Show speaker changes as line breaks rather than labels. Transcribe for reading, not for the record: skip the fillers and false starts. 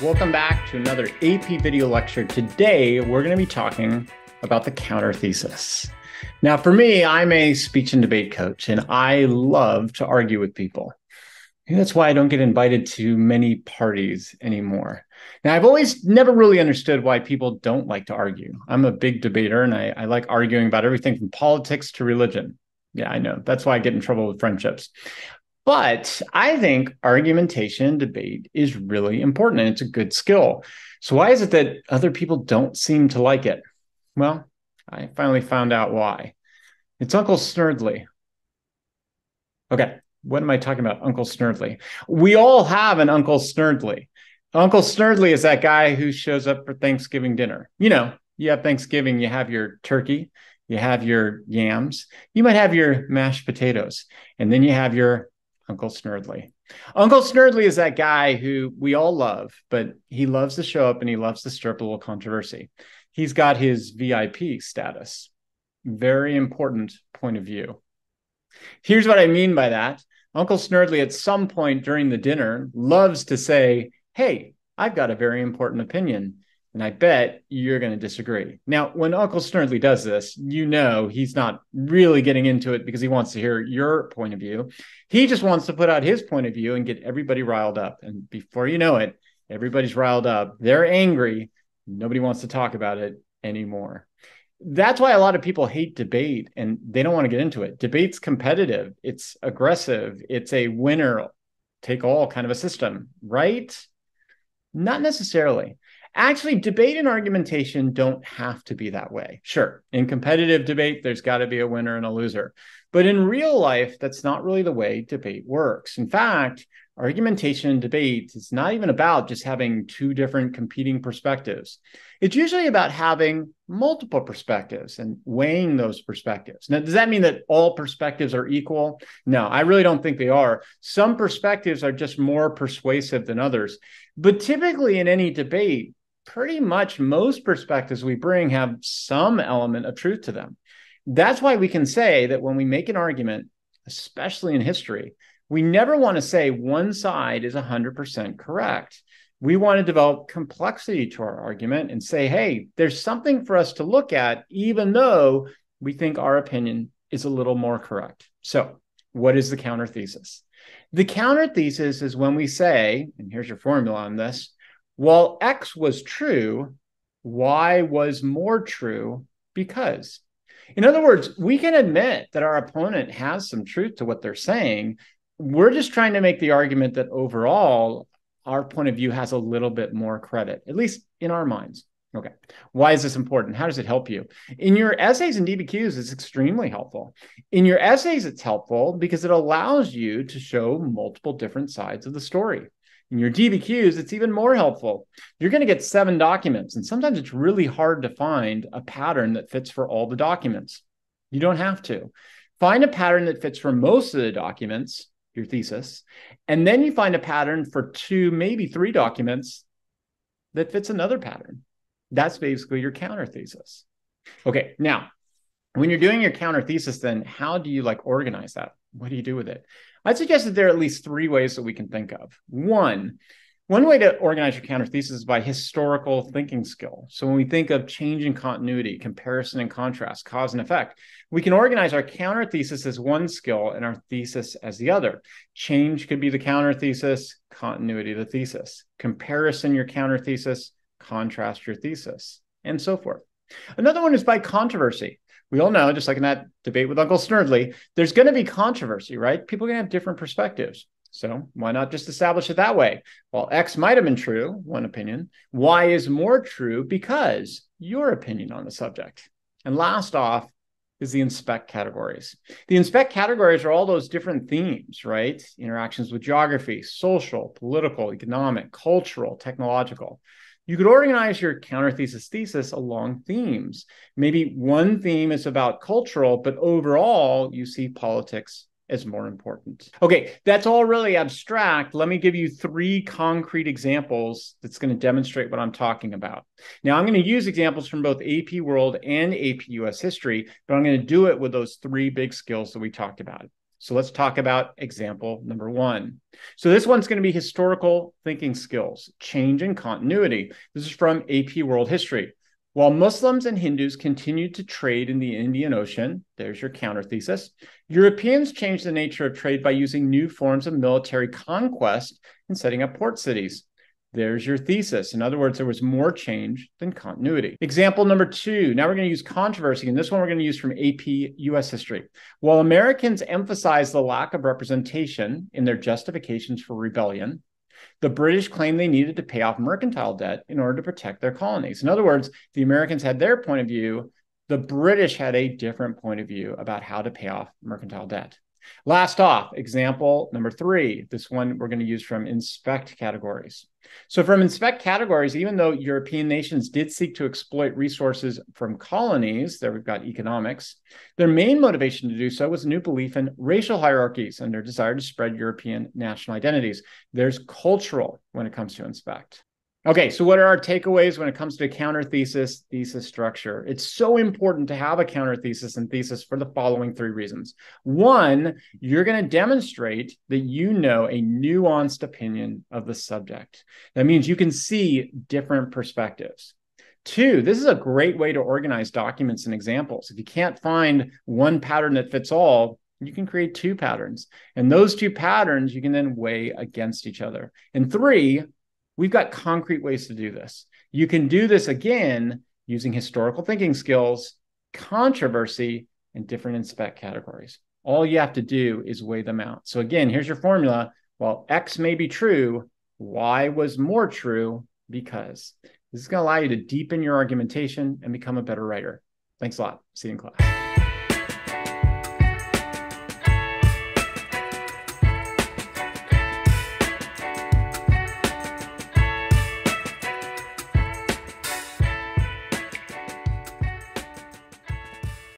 Welcome back to another AP video lecture. Today, we're going to be talking about the counter thesis. Now, for me, I'm a speech and debate coach, and I love to argue with people. And that's why I don't get invited to many parties anymore. Now, I've always never really understood why people don't like to argue. I'm a big debater, and I like arguing about everything from politics to religion. Yeah, I know. That's why I get in trouble with friendships. But I think argumentation and debate is really important, and it's a good skill. So why is it that other people don't seem to like it? Well, I finally found out why. It's Uncle Snerdley. Okay, what am I talking about? Uncle Snerdley. We all have an Uncle Snerdley. Uncle Snerdley is that guy who shows up for Thanksgiving dinner. You know, you have Thanksgiving, you have your turkey, you have your yams, you might have your mashed potatoes, and then you have your Uncle Snerdley. Uncle Snerdley is that guy who we all love, but he loves to show up and he loves to stir up a little controversy. He's got his VIP status. Very important point of view. Here's what I mean by that. Uncle Snerdley at some point during the dinner loves to say, hey, I've got a very important opinion, and I bet you're going to disagree. Now, when Uncle Snerdley does this, you know he's not really getting into it because he wants to hear your point of view. He just wants to put out his point of view and get everybody riled up. And before you know it, everybody's riled up. They're angry. Nobody wants to talk about it anymore. That's why a lot of people hate debate and they don't want to get into it. Debate's competitive. It's aggressive. It's a winner take all kind of a system, right? Not necessarily. Actually, debate and argumentation don't have to be that way. Sure, in competitive debate, there's got to be a winner and a loser. But in real life, that's not really the way debate works. In fact, argumentation and debate is not even about just having two different competing perspectives. It's usually about having multiple perspectives and weighing those perspectives. Now, does that mean that all perspectives are equal? No, I really don't think they are. Some perspectives are just more persuasive than others. But typically in any debate, pretty much most perspectives we bring have some element of truth to them. That's why we can say that when we make an argument, especially in history, we never want to say one side is 100% correct. We want to develop complexity to our argument and say, hey, there's something for us to look at, even though we think our opinion is a little more correct. So what is the counter thesis? The counter thesis is when we say, and here's your formula on this, while X was true, Y was more true because. In other words, we can admit that our opponent has some truth to what they're saying. We're just trying to make the argument that overall, our point of view has a little bit more credit, at least in our minds. Okay, why is this important? How does it help you? In your essays and DBQs, it's extremely helpful. In your essays, it's helpful because it allows you to show multiple different sides of the story. In your DBQs, it's even more helpful. You're going to get 7 documents, and sometimes it's really hard to find a pattern that fits for all the documents. You don't have to. Find a pattern that fits for most of the documents, your thesis, and then you find a pattern for 2, maybe 3 documents that fits another pattern. That's basically your counter thesis. Okay, now, when you're doing your counter thesis, then how do you organize that? What do you do with it? I'd suggest that there are at least 3 ways that we can think of. One way to organize your counter thesis is by historical thinking skill. So when we think of change in continuity, comparison and contrast, cause and effect, we can organize our counter thesis as one skill and our thesis as the other. Change could be the counter thesis, continuity the thesis. Comparison your counter thesis, contrast your thesis, and so forth. Another one is by controversy. We all know, just like in that debate with Uncle Snerdley, there's going to be controversy, right? People are going to have different perspectives. So why not just establish it that way? Well, X might have been true, one opinion. Y is more true because your opinion on the subject. And last off is the inspect categories. The inspect categories are all those different themes, right? Interactions with geography, social, political, economic, cultural, technological. You could organize your counter thesis along themes. Maybe one theme is about cultural, but overall you see politics as more important. Okay, that's all really abstract. Let me give you 3 concrete examples that's going to demonstrate what I'm talking about. Now, I'm going to use examples from both AP World and AP US History, but I'm going to do it with those 3 big skills that we talked about. So let's talk about example number one. So this one's going to be historical thinking skills, change and continuity. This is from AP World History. While Muslims and Hindus continued to trade in the Indian Ocean, there's your counter thesis, Europeans changed the nature of trade by using new forms of military conquest and setting up port cities. There's your thesis. In other words, there was more change than continuity. Example number two. Now we're going to use controversy, and this one we're going to use from AP US History. While Americans emphasized the lack of representation in their justifications for rebellion, the British claimed they needed to pay off mercantile debt in order to protect their colonies. In other words, the Americans had their point of view. The British had a different point of view about how to pay off mercantile debt. Last off, example number three. This one we're going to use from inspect categories. So from inspect categories, even though European nations did seek to exploit resources from colonies, there we've got economics, their main motivation to do so was a new belief in racial hierarchies and their desire to spread European national identities. There's cultural when it comes to inspect. Okay, so what are our takeaways when it comes to counter thesis structure? It's so important to have a counter thesis and thesis for the following three reasons. One, you're going to demonstrate that you know a nuanced opinion of the subject. That means you can see different perspectives. Two, this is a great way to organize documents and examples. If you can't find one pattern that fits all, you can create two patterns. And those two patterns you can then weigh against each other. And three, we've got concrete ways to do this. You can do this again using historical thinking skills, controversy, and different inspect categories. All you have to do is weigh them out. So again, here's your formula. While X may be true, Y was more true because. This is going to allow you to deepen your argumentation and become a better writer. Thanks a lot. See you in class.